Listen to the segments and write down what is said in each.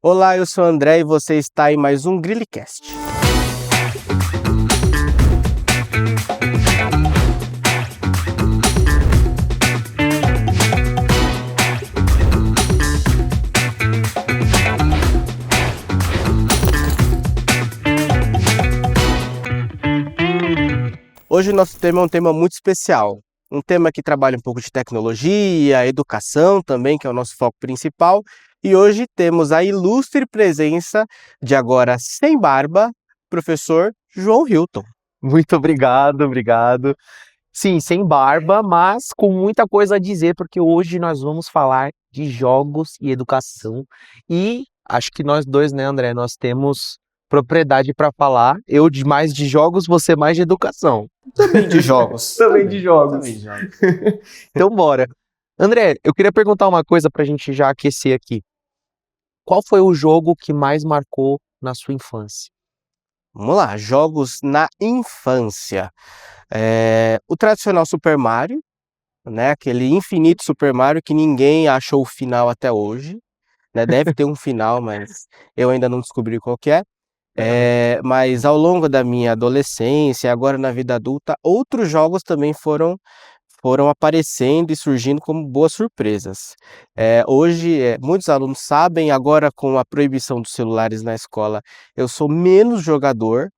Olá, eu sou o André e você está em mais um GriliCast. Hoje o nosso tema é um tema muito especial, um tema que trabalha um pouco de tecnologia, educação também, que é o nosso foco principal, e hoje temos a ilustre presença de agora sem barba, professor João Hilton. Muito obrigado. Sim, sem barba, mas com muita coisa a dizer, porque hoje nós vamos falar de jogos e educação. E acho que nós dois, né, André, nós temos propriedade para falar. Eu mais de jogos, você mais de educação. Também de jogos. Também de jogos. Também de jogos. Então, bora. André, eu queria perguntar uma coisa para a gente já aquecer aqui. Qual foi o jogo que mais marcou na sua infância? Vamos lá, jogos na infância. O tradicional Super Mario, né? Aquele infinito Super Mario que ninguém achou o final até hoje, né? Deve ter um final, mas eu ainda não descobri qual que é. Mas ao longo da minha adolescência, agora na vida adulta, outros jogos também foram aparecendo e surgindo como boas surpresas. Hoje, muitos alunos sabem, agora com a proibição dos celulares na escola, eu sou menos jogador,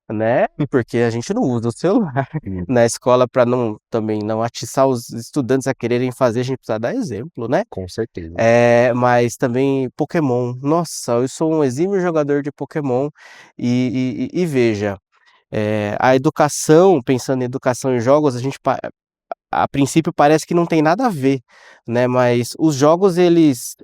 né? Porque a gente não usa o celular na escola para também não atiçar os estudantes a quererem fazer, a gente precisa dar exemplo, né? Com certeza. Mas também Pokémon. Nossa, eu sou um exímio jogador de Pokémon e veja, a educação, pensando em educação em jogos, a princípio parece que não tem nada a ver, né, mas os jogos eles,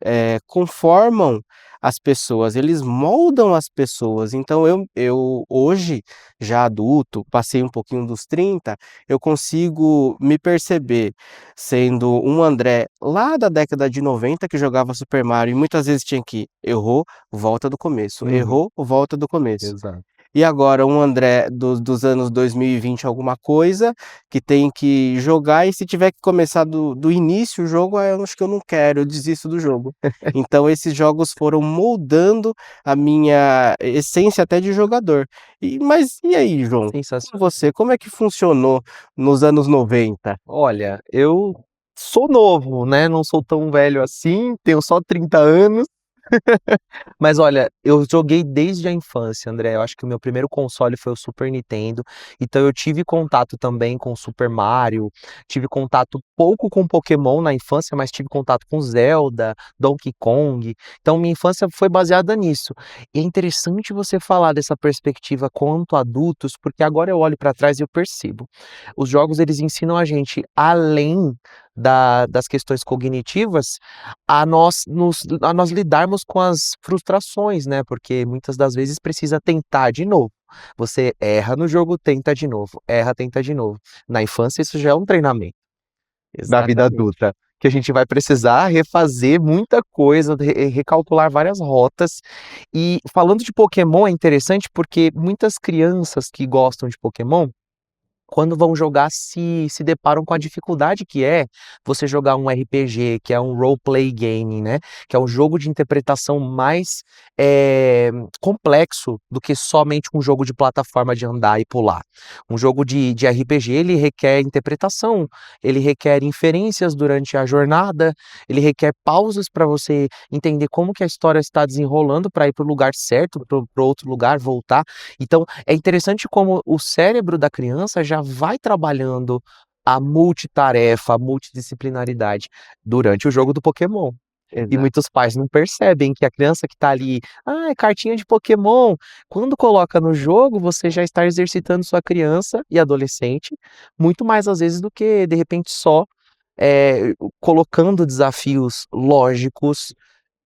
conformam as pessoas, eles moldam as pessoas, então eu hoje, já adulto, passei um pouquinho dos 30, eu consigo me perceber sendo um André lá da década de 90 que jogava Super Mario e muitas vezes tinha que errou, volta do começo, errou, volta do começo. Exato. E agora um André dos anos 2020 alguma coisa, que tem que jogar e se tiver que começar do início o jogo, eu acho que eu não quero, eu desisto do jogo. Então esses jogos foram moldando a minha essência até de jogador. Mas e aí, João? Sensacional. Como é que funcionou nos anos 90? Olha, eu sou novo, né? Não sou tão velho assim, tenho só 30 anos. Mas olha, eu joguei desde a infância, André. Eu acho que o meu primeiro console foi o Super Nintendo. Então eu tive contato também com Super Mario, tive contato pouco com Pokémon na infância, mas tive contato com Zelda, Donkey Kong. Então minha infância foi baseada nisso. E é interessante você falar dessa perspectiva quanto adultos, porque agora eu olho para trás e eu percebo. Os jogos eles ensinam a gente além das questões cognitivas a nós lidarmos com as frustrações, né, porque muitas das vezes precisa tentar de novo. Você erra no jogo, tenta de novo, erra, tenta de novo. Na infância isso já é um treinamento. Na vida Exatamente. adulta, que a gente vai precisar refazer muita coisa, recalcular várias rotas. E falando de Pokémon é interessante porque muitas crianças que gostam de Pokémon quando vão jogar se deparam com a dificuldade que é você jogar um RPG, que é um role play game, né, que é um jogo de interpretação mais, complexo do que somente um jogo de plataforma de andar e pular. Um jogo de RPG, ele requer interpretação, ele requer inferências durante a jornada, ele requer pausas para você entender como que a história está desenrolando para ir para o lugar certo, para o outro lugar, voltar. Então, é interessante como o cérebro da criança já vai trabalhando a multitarefa, a multidisciplinaridade durante o jogo do Pokémon. E Exato. muitos pais não percebem que a criança que está ali, é cartinha de Pokémon. Quando coloca no jogo, você já está exercitando sua criança e adolescente, muito mais às vezes do que, de repente, só colocando desafios lógicos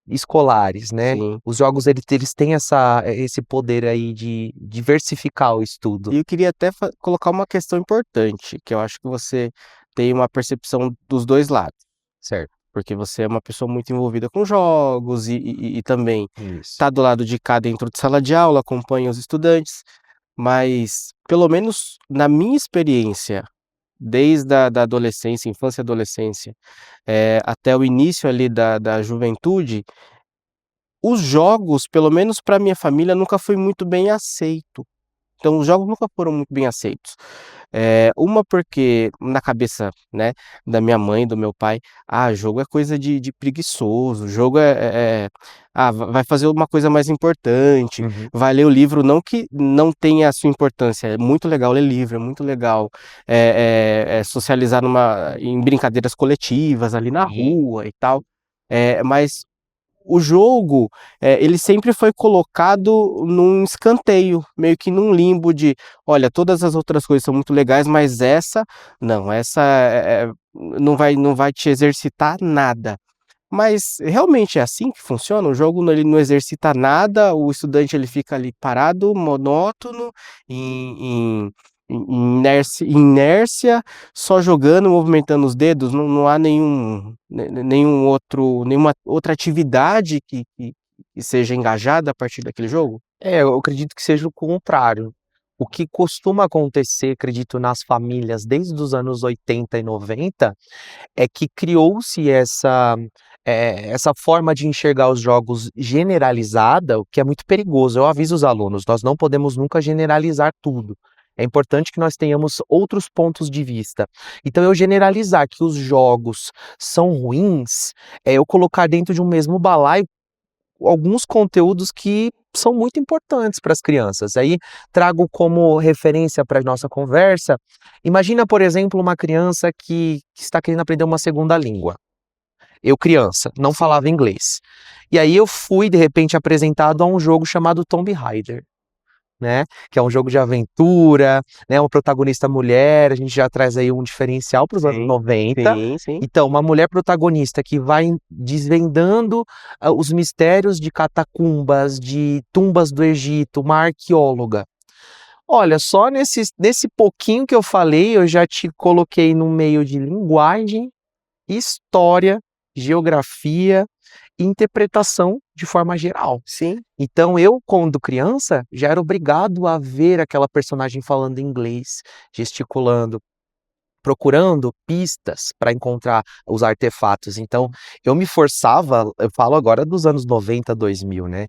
escolares, né. Sim. Os jogos eles têm esse poder aí de diversificar o estudo. E eu queria até colocar uma questão importante, que eu acho que você tem uma percepção dos dois lados, Certo. porque você é uma pessoa muito envolvida com jogos e também Isso. está do lado de cá dentro de sala de aula, acompanha os estudantes, mas pelo menos na minha experiência, desde da adolescência, infância e adolescência, até o início ali da juventude, os jogos, pelo menos para minha família, nunca foi muito bem aceito. Então os jogos nunca foram muito bem aceitos. Uma porque na cabeça, né, da minha mãe e do meu pai, jogo é coisa de preguiçoso, jogo vai fazer uma coisa mais importante, Uhum. vai ler o livro, não que não tenha a sua importância, é muito legal ler livro, é muito legal socializar em brincadeiras coletivas ali na Sim. rua e tal, mas o jogo, ele sempre foi colocado num escanteio, meio que num limbo de, olha, todas as outras coisas são muito legais, mas essa, não, essa não vai te exercitar nada. Mas realmente é assim que funciona? O jogo ele não exercita nada, o estudante ele fica ali parado, monótono, em inércia, só jogando, movimentando os dedos, não há nenhuma outra atividade que seja engajada a partir daquele jogo? Eu acredito que seja o contrário. O que costuma acontecer, acredito, nas famílias desde os anos 80 e 90, é que criou-se essa forma de enxergar os jogos generalizada, o que é muito perigoso. Eu aviso os alunos, nós não podemos nunca generalizar tudo. É importante que nós tenhamos outros pontos de vista. Então eu generalizar que os jogos são ruins, é eu colocar dentro de um mesmo balaio alguns conteúdos que são muito importantes para as crianças. Aí trago como referência para a nossa conversa, imagina, por exemplo, uma criança que está querendo aprender uma segunda língua. Eu criança, não falava inglês. E aí eu fui, de repente, apresentado a um jogo chamado Tomb Raider, né, que é um jogo de aventura, né, uma protagonista mulher, a gente já traz aí um diferencial para os anos Sim, 90. sim, sim. Então, uma mulher protagonista que vai desvendando, os mistérios de catacumbas, de tumbas do Egito, uma arqueóloga. Olha, só nesse pouquinho que eu falei, eu já te coloquei no meio de linguagem, história, geografia e interpretação de forma geral. Sim, Então eu, quando criança, já era obrigado a ver aquela personagem falando inglês, gesticulando, procurando pistas para encontrar os artefatos. Então, eu me forçava, eu falo agora dos anos 90, 2000, né,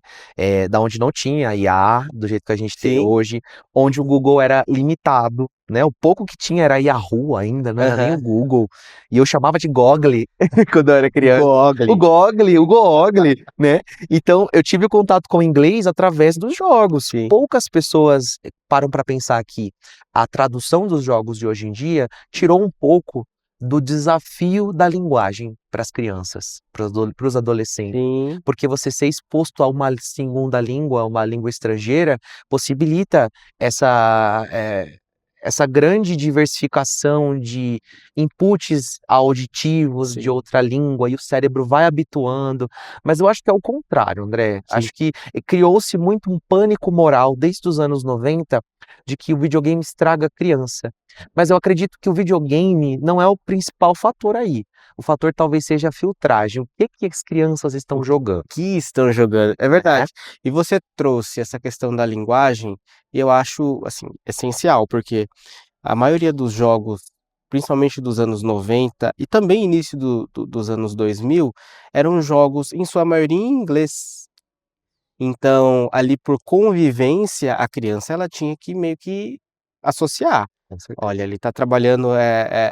da onde não tinha IA do jeito que a gente tem sim. hoje, onde o Google era limitado, né, o pouco que tinha era Yahoo ainda, não era nem o Aham. Google, e eu chamava de Google quando eu era criança. O Google. Google, o Google, né. Então eu tive contato com o inglês através dos jogos. Sim. Poucas pessoas param para pensar que a tradução dos jogos de hoje em dia tirou um pouco do desafio da linguagem para as crianças, para os adolescentes. Sim, Porque você ser exposto a uma segunda língua, uma língua estrangeira, possibilita essa, essa grande diversificação de inputs auditivos de sim, outra língua e o cérebro vai habituando. Mas eu acho que é o contrário, André. sim. Acho que criou-se muito um pânico moral desde os anos 90 de que o videogame estraga a criança. Mas eu acredito que o videogame não é o principal fator aí. O fator talvez seja a filtragem. O que as crianças O estão jogando, que estão jogando, é né? verdade. E você trouxe essa questão da linguagem, e eu acho, assim, essencial, porque a maioria dos jogos, principalmente dos anos 90 e também início dos anos 2000, eram jogos, em sua maioria, em inglês. Então, ali por convivência, a criança ela tinha que meio que associar. Com certeza. Olha, ele está trabalhando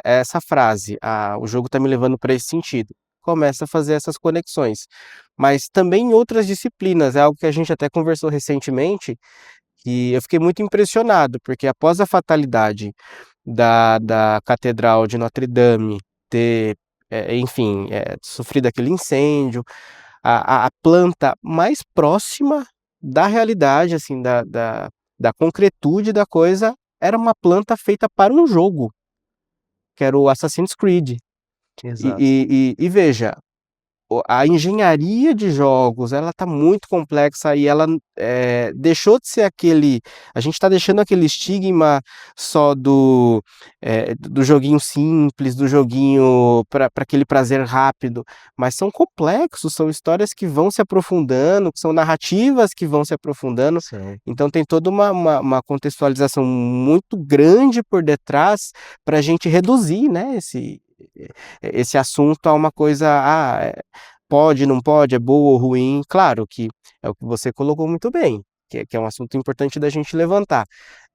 essa frase, o jogo está me levando para esse sentido. Começa a fazer essas conexões. Mas também em outras disciplinas, é algo que a gente até conversou recentemente, que eu fiquei muito impressionado, porque após a fatalidade da Catedral de Notre Dame ter, enfim, sofrido aquele incêndio, a planta mais próxima da realidade, assim, da concretude da coisa, era uma planta feita para um jogo, que era o Assassin's Creed. Exato. E veja, a engenharia de jogos, ela tá muito complexa e ela, deixou de ser a gente está deixando aquele estigma só do joguinho simples, do joguinho para aquele prazer rápido, mas são complexos, são histórias que vão se aprofundando, são narrativas que vão se aprofundando, São. então tem toda uma contextualização muito grande por detrás para a gente reduzir, né, esse assunto a uma coisa, pode, não pode, é boa ou ruim? Claro que é o que você colocou muito bem, que é um assunto importante da gente levantar.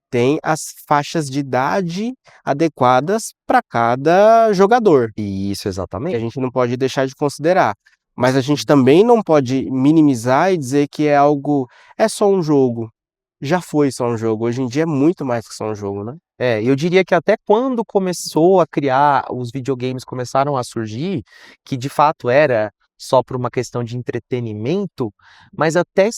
Tem as faixas de idade adequadas para cada jogador, Isso, que a exatamente. gente não pode deixar de considerar. Mas a gente Sim. também não pode minimizar e dizer que é só um jogo. Já foi só um jogo, hoje em dia é muito mais que só um jogo, né. Eu diria que até quando começou a criar os videogames começaram a surgir, que de fato era só por uma questão de entretenimento, mas até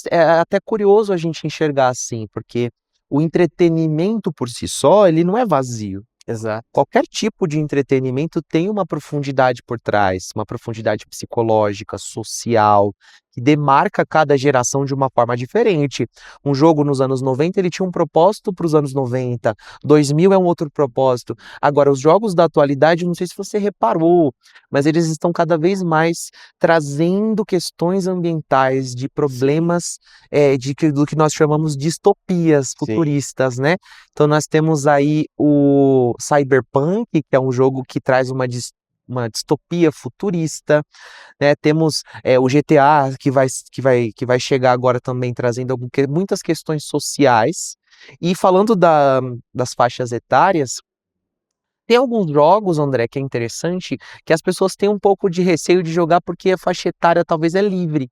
curioso a gente enxergar assim, porque o entretenimento por si só, ele não é vazio. Exato. Qualquer tipo de entretenimento tem uma profundidade por trás, uma profundidade psicológica, social, que demarca cada geração de uma forma diferente. Um jogo nos anos 90 ele tinha um propósito para os anos 90, 2000 é um outro propósito. Agora os jogos da atualidade, não sei se você reparou, mas eles estão cada vez mais trazendo questões ambientais, de Sim, problemas, do que nós chamamos de distopias sim, futuristas, né. Então nós temos aí o Cyberpunk, que é um jogo que traz uma distopia futurista, né, temos, o GTA que vai chegar agora também trazendo muitas questões sociais. E falando das faixas etárias, tem alguns jogos, André, que é interessante, que as pessoas têm um pouco de receio de jogar, porque a faixa etária talvez é livre.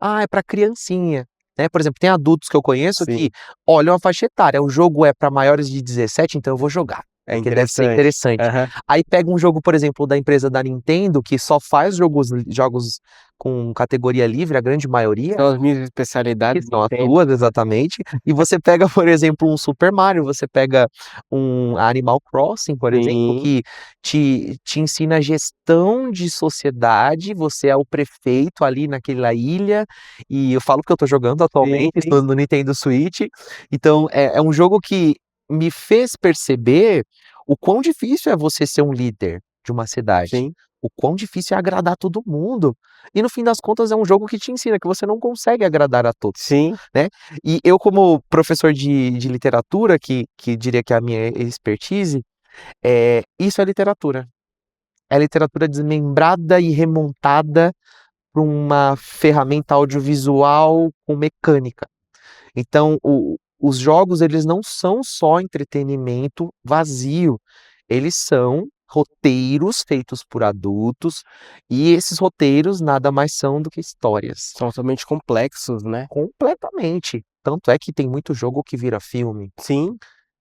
"Ah, é para criancinha", né, por exemplo, tem adultos que eu conheço que sim. olham a faixa etária, o jogo é para maiores de 17, então eu vou jogar, É porque deve ser interessante. interessante. Aham. Aí pega um jogo, por exemplo, da empresa da Nintendo, que só faz jogos com categoria livre, a grande maioria, São as minhas que especialidades, são as entendo. suas, exatamente. E você pega, por exemplo, um Super Mario, você pega um Animal Crossing, por exemplo, Sim, que te ensina gestão de sociedade, você é o prefeito ali naquela ilha, e eu falo que eu tô jogando sim, atualmente sim, no Nintendo Switch, então é um jogo que me fez perceber o quão difícil é você ser um líder de uma cidade, sim, o quão difícil é agradar todo mundo. E no fim das contas é um jogo que te ensina que você não consegue agradar a todos, sim, né. E eu como professor de literatura, que diria que é a minha expertise, isso é literatura. É literatura desmembrada e remontada para uma ferramenta audiovisual com mecânica. Então os jogos eles não são só entretenimento vazio, eles são roteiros feitos por adultos, e esses roteiros nada mais são do que histórias. são altamente complexos, né. Completamente. Tanto é que tem muito jogo que vira filme, Sim,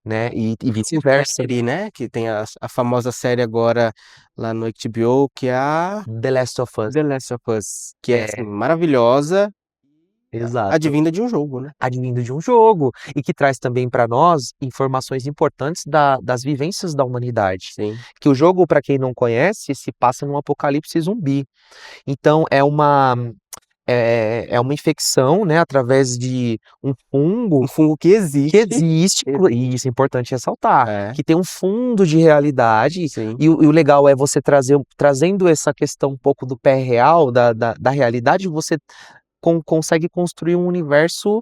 né, e como vice-versa. série, né, que tem a famosa série agora lá no HBO, que é a The Last of Us. The Last of Us, que é, assim, É, maravilhosa, exato. advinda de um jogo, né. Advindo de um jogo, e que traz também para nós informações importantes das vivências da humanidade. Sim. Que o jogo, para quem não conhece, se passa num apocalipse zumbi. Então é uma infecção, né, através de um fungo Um fungo que que existe. existe, e isso é importante ressaltar, É, que tem um fundo de realidade, sim, e o legal é você trazendo essa questão um pouco do pé real, da realidade, você consegue construir um universo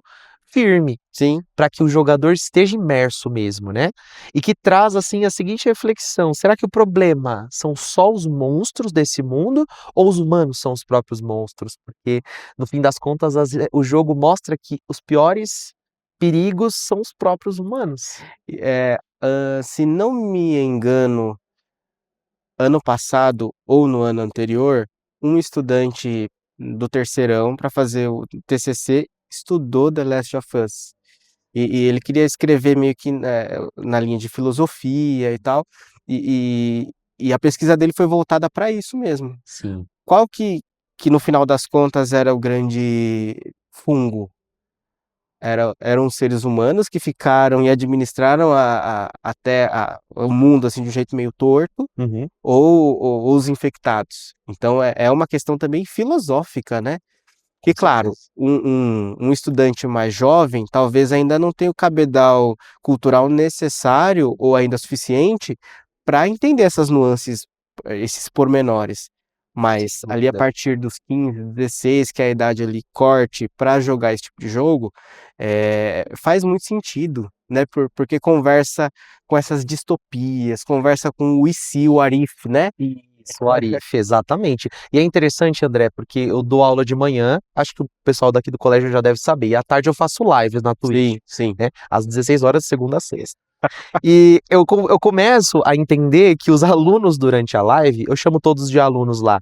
firme, sim. para que o jogador esteja imerso mesmo, né. E que traz, assim, a seguinte reflexão: será que o problema são só os monstros desse mundo, ou os humanos são os próprios monstros? Porque, no fim das contas, o jogo mostra que os piores perigos são os próprios humanos. Se não me engano, ano passado ou no ano anterior, um estudante do terceirão para fazer o TCC estudou The Last of Us. E ele queria escrever meio que, na linha de filosofia e tal, e e a pesquisa dele foi voltada para isso mesmo. Sim. Qual que no final das contas era o grande fungo? Eram os seres humanos que ficaram e administraram a terra, o mundo, assim, de um jeito meio torto, Uhum. ou os infectados. Então é uma questão também filosófica, né. Com Que claro, certeza. um estudante mais jovem talvez ainda não tenha o cabedal cultural necessário ou ainda suficiente para entender essas nuances, esses pormenores. Sem Mas ali a dúvida. partir dos 15, 16, que é a idade ali corte para jogar esse tipo de jogo, faz muito sentido, né, porque conversa com essas distopias, conversa com o "e se", o "what if", né. Sou Arif, exatamente. E é interessante, André, porque eu dou aula de manhã, acho que o pessoal daqui do colégio já deve saber, e à tarde eu faço lives na Twitch, Sim, sim. né? Às 16 horas, de segunda a sexta. E eu começo a entender que os alunos durante a live, eu chamo todos de alunos lá,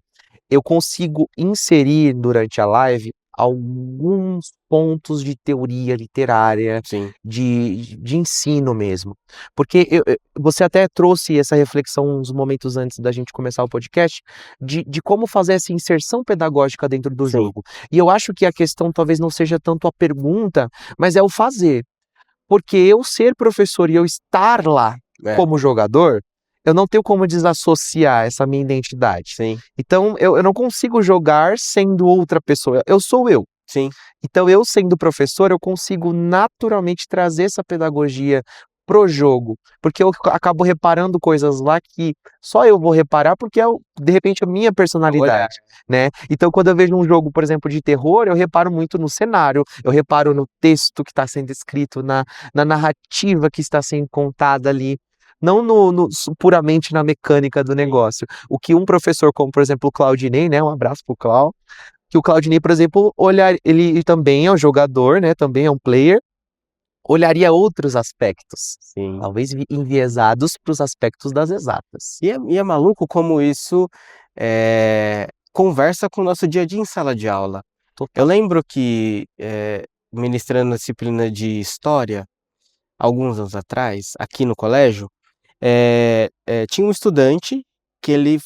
eu consigo inserir durante a live alguns pontos de teoria literária, Sim. de ensino mesmo. Porque você até trouxe essa reflexão uns momentos antes da gente começar o podcast, de como fazer essa inserção pedagógica dentro do Sim. jogo. E eu acho que a questão talvez não seja tanto a pergunta, mas é o fazer. Porque eu ser professor e eu estar lá É, como jogador, eu não tenho como desassociar essa minha identidade. sim, Então eu não consigo jogar sendo outra pessoa, eu sou eu. sim. Então eu sendo professor, eu consigo naturalmente trazer essa pedagogia pro jogo, porque eu acabo reparando coisas lá que só eu vou reparar porque é, de repente, a minha Olhar. personalidade, né. Então quando eu vejo um jogo, por exemplo, de terror, eu reparo muito no cenário, eu reparo no texto que está sendo escrito, na narrativa que está sendo contada ali, não puramente na mecânica do negócio. O que um professor como, por exemplo, o Claudinei, né, um abraço para o Clau, que o Claudinei, por exemplo, ele também é um jogador, né, também é um player, olharia outros aspectos, Sim. talvez enviesados para os aspectos das exatas. E é maluco como isso conversa com o nosso dia a dia em sala de aula. Eu Total. lembro que, ministrando a disciplina de história, alguns anos atrás, aqui no colégio, tinha um estudante que ele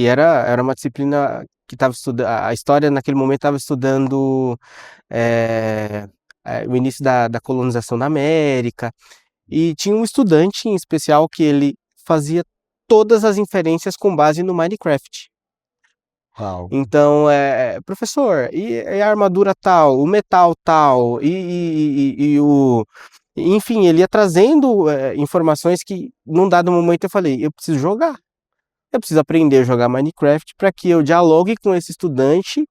era uma disciplina que estava estudando a história naquele momento estava estudando, eh o início da colonização da América, e tinha um estudante em especial que ele fazia todas as inferências com base no Minecraft. Uau. Então, professor, e a armadura tal, o metal tal, e o enfim, ele ia trazendo, informações que num dado momento eu falei: "Eu preciso jogar, eu preciso aprender a jogar Minecraft para que eu dialogue com esse estudante,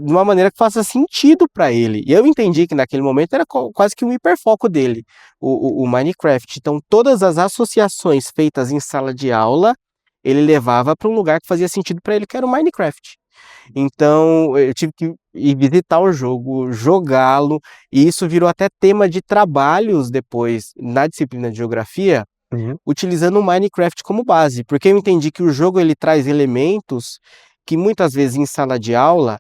de uma maneira que faça sentido para ele". E eu entendi que naquele momento era quase que um hiperfoco dele, o Minecraft. Então todas as associações feitas em sala de aula, ele levava para um lugar que fazia sentido para ele, que era o Minecraft. Então eu tive que ir visitar o jogo, jogá-lo, e isso virou até tema de trabalhos depois na disciplina de geografia, Uhum. utilizando o Minecraft como base, porque eu entendi que o jogo ele traz elementos que muitas vezes em sala de aula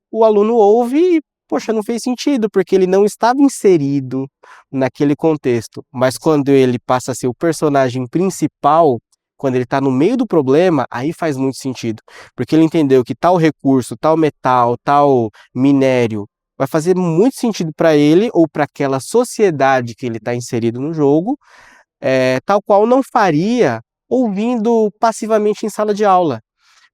o aluno ouve e, poxa, não fez sentido, porque ele não estava inserido naquele contexto. Mas quando ele passa a ser o personagem principal, quando ele está no meio do problema, aí faz muito sentido. Porque ele entendeu que tal recurso, tal metal, tal minério vai fazer muito sentido para ele ou para aquela sociedade que ele está inserido no jogo, tal qual não faria ouvindo passivamente em sala de aula.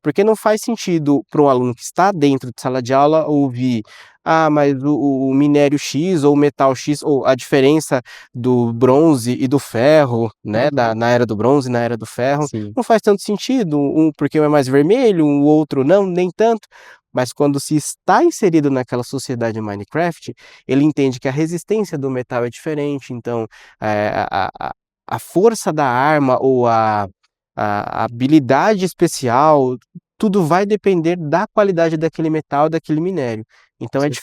Porque não faz sentido para um aluno que está dentro de sala de aula ouvir: "Ah, mas o minério X ou o metal X, ou a diferença do bronze e do ferro, né, Uhum. na era do bronze e na era do ferro, Sim. não faz tanto sentido, um porque um é mais vermelho, o outro não, nem tanto". Mas quando se está inserido naquela sociedade Minecraft, ele entende que a resistência do metal é diferente, então, a força da arma ou a habilidade especial, tudo vai depender da qualidade daquele metal, daquele minério. Então é Certeza.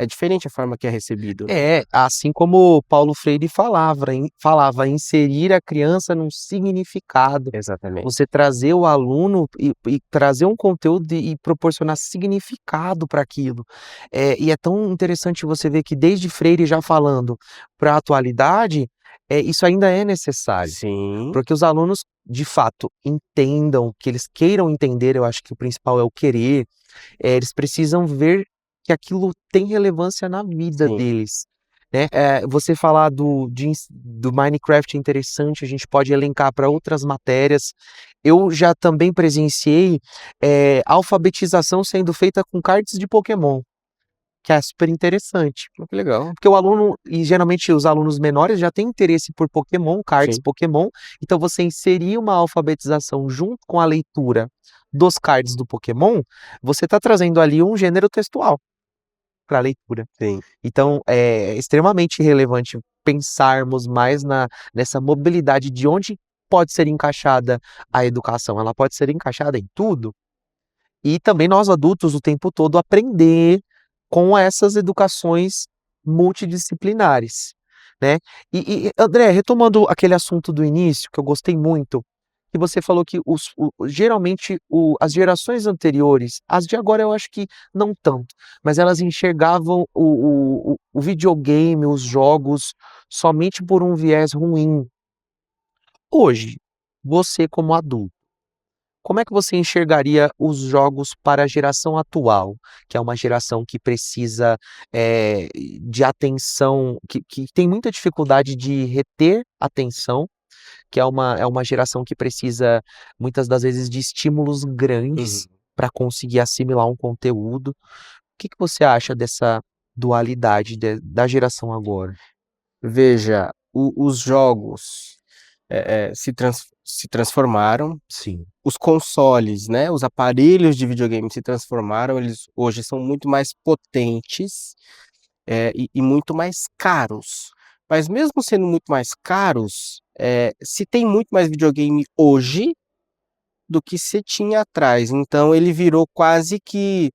diferente a forma que é recebido, né. É, assim como Paulo Freire falava, inserir a criança num significado, Exatamente. você trazer o aluno e trazer um conteúdo e proporcionar significado para aquilo. E é tão interessante você ver que desde Freire já falando para a atualidade, isso ainda é necessário, Sim, porque os alunos, de fato, entendam, que eles queiram entender, eu acho que o principal é o querer, eles precisam ver que aquilo tem relevância na vida sim. deles, né. Você falar do Minecraft é interessante, a gente pode elencar para outras matérias. Eu já também presenciei, alfabetização sendo feita com cards de Pokémon, que é super interessante. Que legal. Porque o aluno e geralmente os alunos menores já têm interesse por Pokémon, cards Sim, Pokémon, então você inserir uma alfabetização junto com a leitura dos cards do Pokémon, você está trazendo ali um gênero textual para a leitura. sim. Então é extremamente relevante pensarmos mais nessa mobilidade de onde pode ser encaixada a educação? Ela pode ser encaixada em tudo. E também nós adultos o tempo todo aprender com essas educações multidisciplinares, né. André, retomando aquele assunto do início, que eu gostei muito, que você falou que geralmente as gerações anteriores, as de agora eu acho que não tanto, mas elas enxergavam o videogame, os jogos, somente por um viés ruim. Hoje, você como adulto, como é que você enxergaria os jogos para a geração atual, que é uma geração que precisa, de atenção, que tem muita dificuldade de reter atenção, que é uma geração que precisa, muitas das vezes, de estímulos Uhum. grandes para conseguir assimilar um conteúdo. O que você acha dessa dualidade da geração agora? Veja, os jogos, se transformaram, Sim. os consoles, né, os aparelhos de videogame se transformaram, eles hoje são muito mais potentes, e muito mais caros. Mas mesmo sendo muito mais caros, se tem muito mais videogame hoje do que se tinha atrás, então ele virou quase que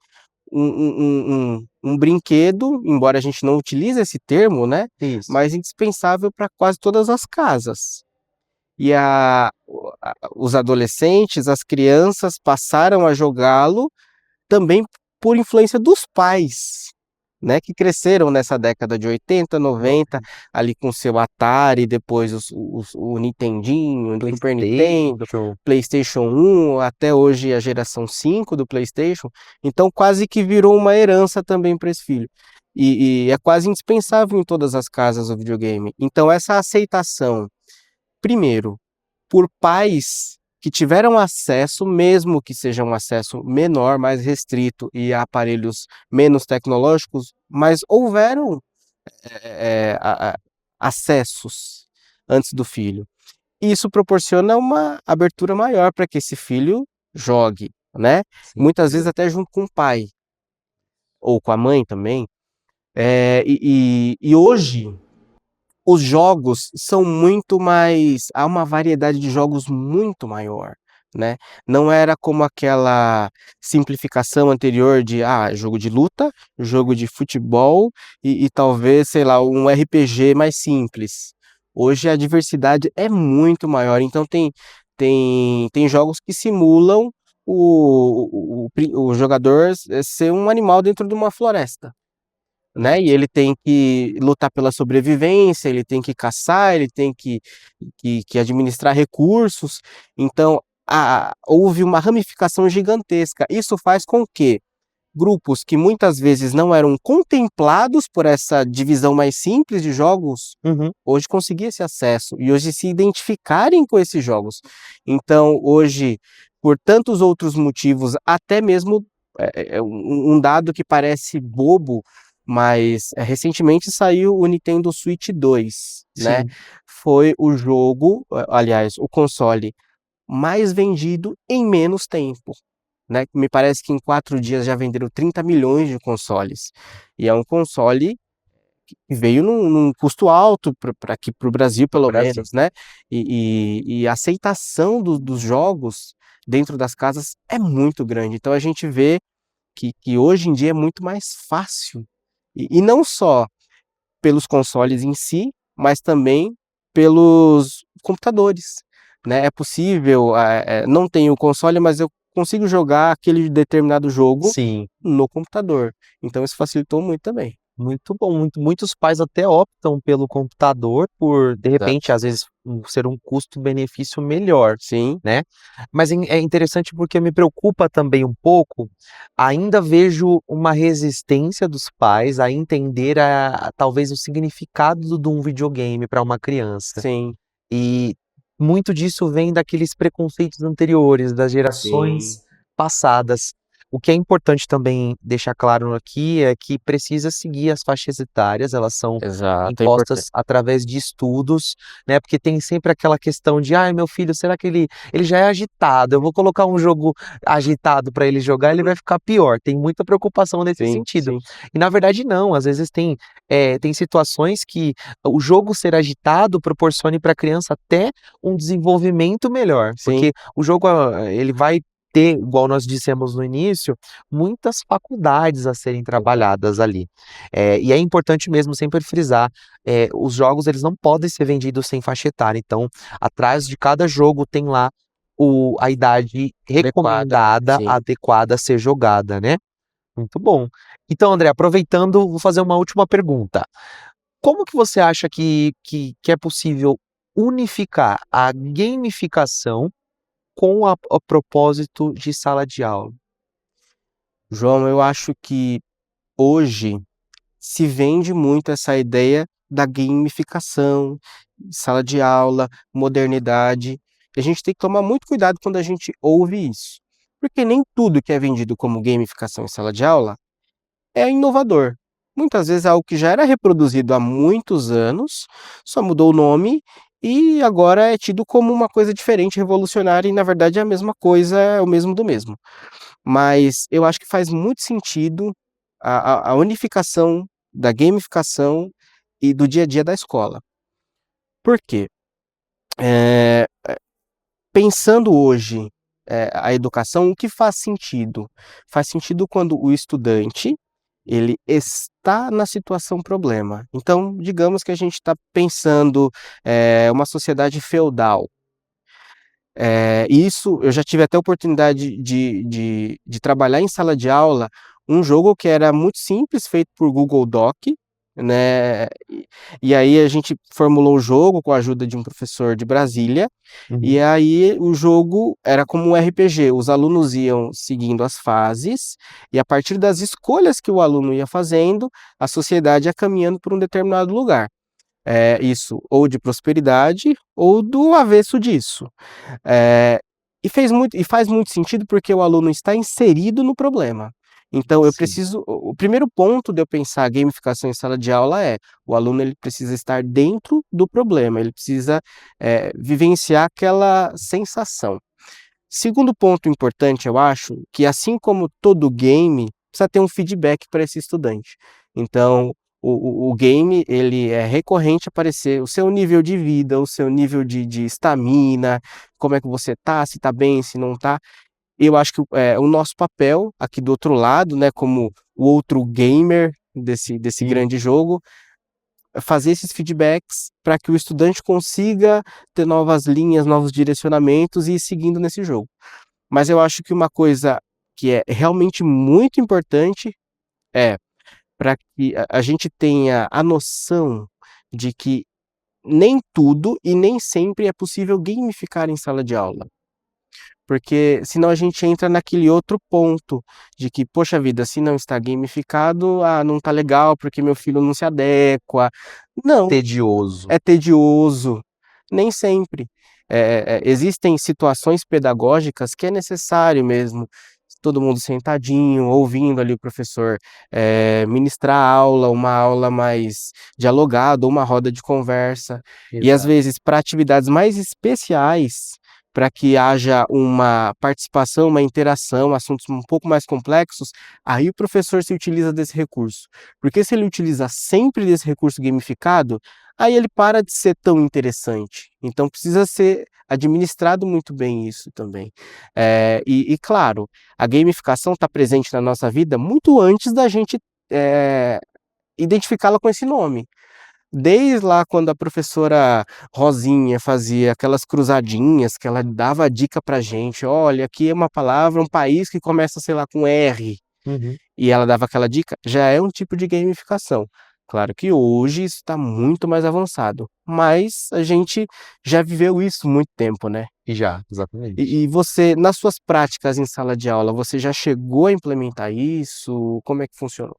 um brinquedo, embora a gente não utilize esse termo, né, Isso. mas indispensável para quase todas as casas. E os adolescentes, as crianças passaram a jogá-lo também por influência dos pais, né, que cresceram nessa década de 80, 90, ali com seu Atari, depois o Nintendinho, o Super Nintendo, PlayStation. PlayStation 1, até hoje a geração 5 do PlayStation. Então quase que virou uma herança também para esse filho. E é quase indispensável em todas as casas o videogame. Então essa aceitação, primeiro, por pais que tiveram acesso, mesmo que seja um acesso menor, mais restrito e a aparelhos menos tecnológicos, mas houveram acessos antes do filho. Isso proporciona uma abertura maior para que esse filho jogue, né? Sim. Muitas vezes até junto com o pai ou com a mãe também. E hoje os jogos são muito mais, há uma variedade de jogos muito maior, né. Não era como aquela simplificação anterior de, jogo de luta, jogo de futebol e talvez, sei lá, um RPG mais simples. Hoje a diversidade é muito maior, então tem jogos que simulam o jogador ser um animal dentro de uma floresta, né, e ele tem que lutar pela sobrevivência, ele tem que caçar, ele tem que administrar recursos, então houve uma ramificação gigantesca. Isso faz com que grupos que muitas vezes não eram contemplados por essa divisão mais simples de jogos, Uhum. hoje conseguir esse acesso e hoje se identificarem com esses jogos. Então hoje, por tantos outros motivos, até mesmo, um dado que parece bobo, mas, recentemente saiu o Nintendo Switch 2, né, Sim. foi o jogo, aliás, o console mais vendido em menos tempo, né, me parece que em 4 dias já venderam 30 milhões de consoles, e é um console que veio num custo alto para aqui para o Brasil No pelo Brasil. menos, né, e a aceitação dos jogos dentro das casas é muito grande, então a gente vê que hoje em dia é muito mais fácil, e não só pelos consoles em si, mas também pelos computadores, né. É possível, não tenho o console, mas eu consigo jogar aquele determinado jogo Sim. no computador, então isso facilitou muito também. Muito bom, muitos pais até optam pelo computador por, de repente, Exato. às vezes, ser um custo-benefício melhor, Sim, né. Mas é interessante porque me preocupa também um pouco, ainda vejo uma resistência dos pais a entender talvez o significado de um videogame para uma criança. sim, E muito disso vem daqueles preconceitos anteriores, das sim, gerações passadas. O que é importante também deixar claro aqui é que precisa seguir as faixas etárias, elas são Exato, é importante. impostas através de estudos, né, porque tem sempre aquela questão de: "Ai, meu filho, será que ele já é agitado, eu vou colocar um jogo agitado para ele jogar, ele vai ficar pior". Tem muita preocupação nesse Sim, sentido. sim, E na verdade não, às vezes tem situações que o jogo ser agitado proporcione para a criança até um desenvolvimento melhor, sim, porque o jogo, ele vai ter, igual nós dissemos no início, muitas faculdades a serem trabalhadas ali. E é importante mesmo sempre frisar, os jogos eles não podem ser vendidos sem faixa etária, então atrás de cada jogo tem lá a idade adequada, recomendada, sim. adequada a ser jogada, né. Muito bom. Então André, aproveitando, vou fazer uma última pergunta. Como que você acha que é possível unificar a gamificação com a o propósito de sala de aula? João, eu acho que hoje se vende muito essa ideia da gamificação, sala de aula, modernidade. E a gente tem que tomar muito cuidado quando a gente ouve isso, porque nem tudo que é vendido como gamificação em sala de aula é inovador. Muitas vezes é algo que já era reproduzido há muitos anos, só mudou o nome e agora é tido como uma coisa diferente, revolucionária, e na verdade é a mesma coisa, é o mesmo do mesmo. Mas eu acho que faz muito sentido a unificação da gamificação e do dia a dia da escola. Por quê? Eh, Pensando hoje, a educação, o que faz sentido? Faz sentido quando o estudante, ele está na situação problema. Então, digamos que a gente está pensando, uma sociedade feudal. Isso eu já tive até a oportunidade de trabalhar em sala de aula, um jogo que era muito simples, feito por Google Doc, né, e aí a gente formulou o jogo com a ajuda de um professor de Brasília, e Uhum. aí o jogo era como um RPG, os alunos iam seguindo as fases, e a partir das escolhas que o aluno ia fazendo, a sociedade ia caminhando por um determinado lugar. Isso, ou de prosperidade ou do avesso disso. Eh, e faz muito sentido, porque o aluno está inserido no problema. Então eu Sim. preciso o primeiro ponto de eu pensar gamificação em sala de aula é, o aluno ele precisa estar dentro do problema, ele precisa, vivenciar aquela sensação. Segundo ponto importante, eu acho, que assim como todo game, precisa ter um feedback para esse estudante. Então, o game, ele é recorrente aparecer o seu nível de vida, o seu nível de estamina, como é que você tá, se tá bem, se não tá. Eu acho que, o nosso papel aqui do outro lado, né, como o outro gamer desse Sim. grande jogo, é fazer esses feedbacks para que o estudante consiga ter novas linhas, novos direcionamentos e ir seguindo nesse jogo. Mas eu acho que uma coisa que é realmente muito importante é para que a gente tenha a noção de que nem tudo e nem sempre é possível gamificar em sala de aula. Porque senão a gente entra naquele outro ponto de que, poxa vida, se não está gamificado, não está legal porque meu filho não se adequa. Não, Tedioso. é tedioso. Nem sempre. Existem situações pedagógicas que é necessário mesmo, todo mundo sentadinho, ouvindo ali o professor, ministrar a aula, uma aula mais dialogada, ou uma roda de conversa. E às Exato. vezes para atividades mais especiais, para que haja uma participação, uma interação, assuntos um pouco mais complexos, aí o professor se utiliza desse recurso. Porque se ele utiliza sempre desse recurso gamificado, aí ele para de ser tão interessante. Então precisa ser administrado muito bem isso também. E claro, a gamificação está presente na nossa vida muito antes da gente, identificá-la com esse nome. Desde lá quando a professora Rosinha fazia aquelas cruzadinhas, que ela dava a dica pra gente: "Olha, aqui é uma palavra, um país que começa, sei lá, com R", Uhum. e ela dava aquela dica, já é um tipo de gamificação. Claro que hoje isso está muito mais avançado, mas a gente já viveu isso muito tempo, né. Já, exatamente. E você, nas suas práticas em sala de aula, você já chegou a implementar isso? Como é que funcionou?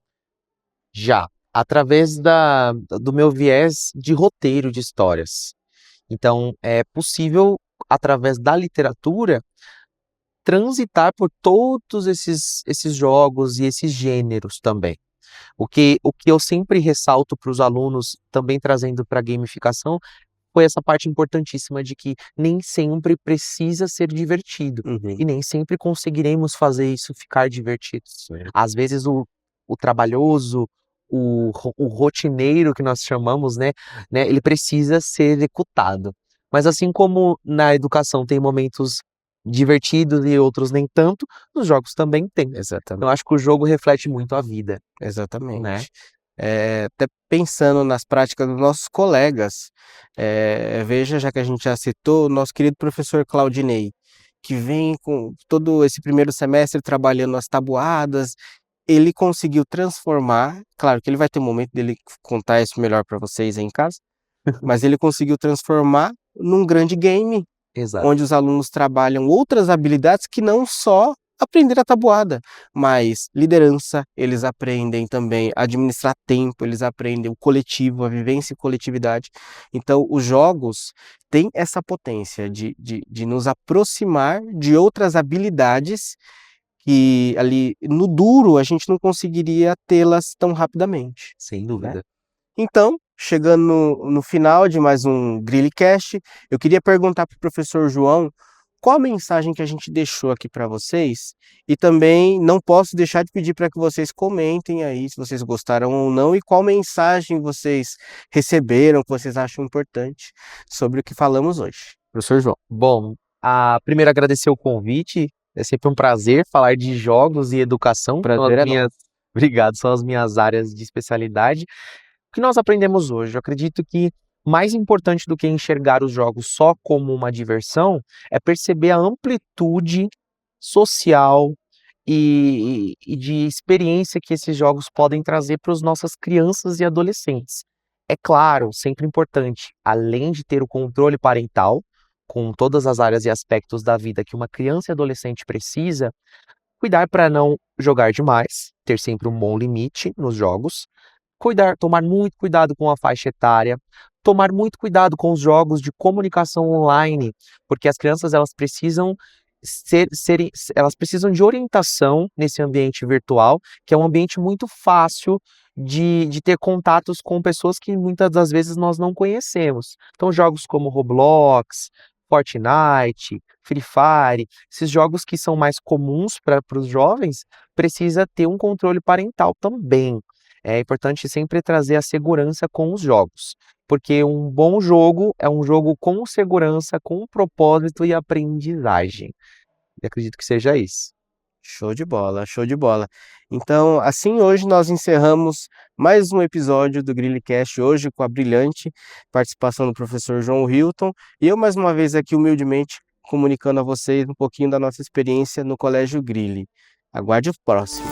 Já, através do meu viés de roteiro de histórias. Então é possível, através da literatura, transitar por todos esses jogos e esses gêneros também. O que eu sempre ressalto para os alunos, também trazendo para a gamificação, foi essa parte importantíssima de que nem sempre precisa ser divertido Uhum. e nem sempre conseguiremos fazer isso ficar divertido. Sim. Às vezes o trabalhoso, o rotineiro que nós chamamos, né, ele precisa ser executado. Mas assim como na educação tem momentos divertidos e outros nem tanto, nos jogos também tem. Então Exatamente, acho que o jogo reflete muito a vida, né. exatamente. Até pensando nas práticas dos nossos colegas, veja, já que a gente já citou, o nosso querido professor Claudinei, que vem com todo esse primeiro semestre trabalhando as tabuadas, ele conseguiu transformar, claro que ele vai ter um momento dele contar isso melhor para vocês aí em casa, mas ele conseguiu transformar num grande game, Exato. onde os alunos trabalham outras habilidades que não só aprender a tabuada, mas liderança, eles aprendem também a administrar tempo, eles aprendem o coletivo, a vivência e coletividade. Então, os jogos têm essa potência de nos aproximar de outras habilidades que ali no duro a gente não conseguiria tê-las tão rapidamente, Sem né. dúvida. Então, chegando no final de mais um GriliCast, eu queria perguntar para o professor João qual a mensagem que a gente deixou aqui para vocês, e também não posso deixar de pedir para que vocês comentem aí se vocês gostaram ou não, e qual mensagem vocês receberam, que vocês acham importante sobre o que falamos hoje. Professor João. Bom, primeiro agradecer o convite, é sempre um prazer falar de jogos e educação, são as Prazer é minhas nosso. obrigado, são as minhas áreas de especialidade. O que nós aprendemos hoje? Eu acredito que mais importante do que enxergar os jogos só como uma diversão, é perceber a amplitude social e de experiência que esses jogos podem trazer para as nossas crianças e adolescentes. É claro, sempre importante, além de ter o controle parental, com todas as áreas e aspectos da vida que uma criança e adolescente precisa, cuidar para não jogar demais, ter sempre um bom limite nos jogos, tomar muito cuidado com a faixa etária, tomar muito cuidado com os jogos de comunicação online, porque as crianças elas precisam elas precisam de orientação nesse ambiente virtual, que é um ambiente muito fácil de ter contatos com pessoas que muitas das vezes nós não conhecemos. Então jogos como Roblox, Fortnite, Free Fire, esses jogos que são mais comuns para os jovens, precisa ter um controle parental também. É importante sempre trazer a segurança com os jogos, porque um bom jogo é um jogo com segurança, com propósito e aprendizagem. Eu acredito que seja isso. Show de bola, show de bola. Então, assim, hoje nós encerramos mais um episódio do GriliCast, hoje com a brilhante participação do professor João Hilton, e eu mais uma vez aqui humildemente comunicando a vocês um pouquinho da nossa experiência no Colégio Grilli. Aguarde o próximo.